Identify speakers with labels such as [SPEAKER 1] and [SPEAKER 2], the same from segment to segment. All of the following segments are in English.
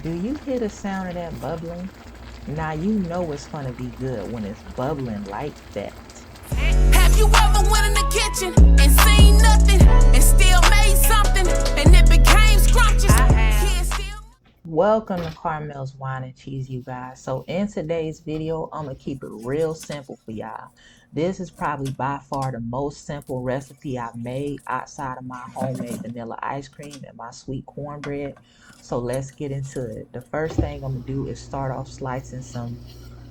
[SPEAKER 1] Do you hear the sound of that bubbling? Now you know it's gonna be good when it's bubbling like that.
[SPEAKER 2] Have you ever went in the kitchen and seen nothing and still made something and it became scrumptious? Kids still.
[SPEAKER 1] Welcome to Carmel's Wine and Cheese, you guys. So in today's video, I'm gonna keep it real simple for y'all. This is probably by far the most simple recipe I've made outside of my homemade vanilla ice cream and my sweet cornbread. So let's get into it. The first thing I'm gonna do is start off slicing some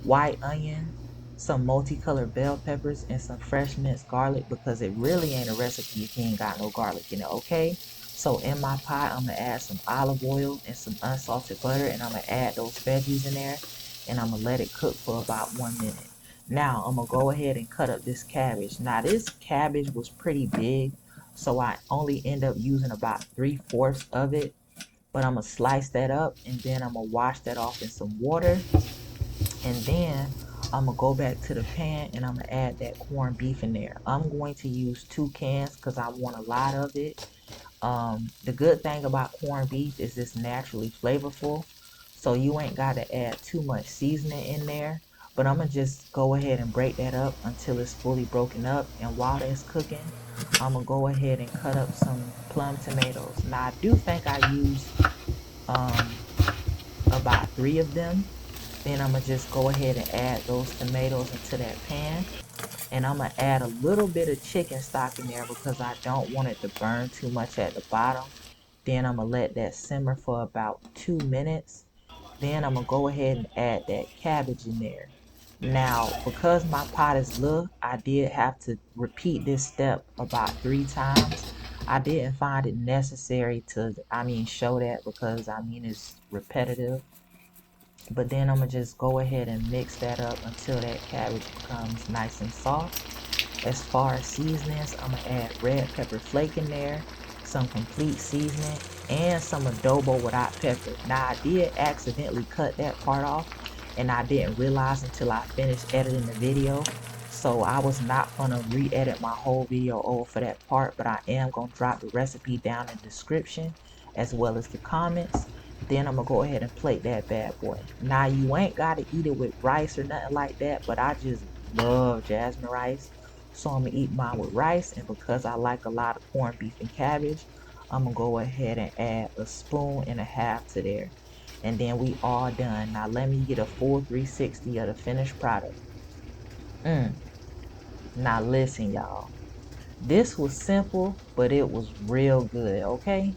[SPEAKER 1] white onion, some multicolored bell peppers, and some fresh minced garlic because it really ain't a recipe if you ain't got no garlic in it, okay? So in my pot, I'm gonna add some olive oil and some unsalted butter, and I'm gonna add those veggies in there, and I'm gonna let it cook for about 1 minute. Now I'm gonna go ahead and cut up this cabbage. Now this cabbage was pretty big, so I only end up using about 3/4 of it, but I'm gonna slice that up, and then I'm gonna wash that off in some water, and then I'm gonna go back to the pan and I'm gonna add that corned beef in there. I'm going to use 2 cans because I want a lot of it. The good thing about corned beef is it's naturally flavorful, so you ain't got to add too much seasoning in there. But I'm gonna just go ahead and break that up until it's fully broken up. And while that's cooking, I'm gonna go ahead and cut up some plum tomatoes. Now I do think I used um, about 3 of them. Then I'm gonna just go ahead and add those tomatoes into that pan. And I'm gonna add a little bit of chicken stock in there because I don't want it to burn too much at the bottom. Then I'm gonna let that simmer for about 2 minutes. Then I'm gonna go ahead and add that cabbage in there. Now, because my pot is little, I did have to repeat this step about 3 times. I didn't find it necessary to, show that because it's repetitive. But then I'm gonna just go ahead and mix that up until that cabbage becomes nice and soft. As far as seasonings, I'm gonna add red pepper flake in there, some complete seasoning, and some adobo without pepper. Now I did accidentally cut that part off, and I didn't realize until I finished editing the video. So I was not gonna re-edit my whole video over for that part, but I am gonna drop the recipe down in the description as well as the comments. Then I'm gonna go ahead and plate that bad boy. Now you ain't gotta eat it with rice or nothing like that, but I just love jasmine rice. So I'm gonna eat mine with rice, and because I like a lot of corned beef and cabbage, I'm gonna go ahead and add 1.5 spoons to there. And then we all done. Now let me get a full 360 of the finished product. Mm. Now listen, y'all. This was simple, but it was real good, okay?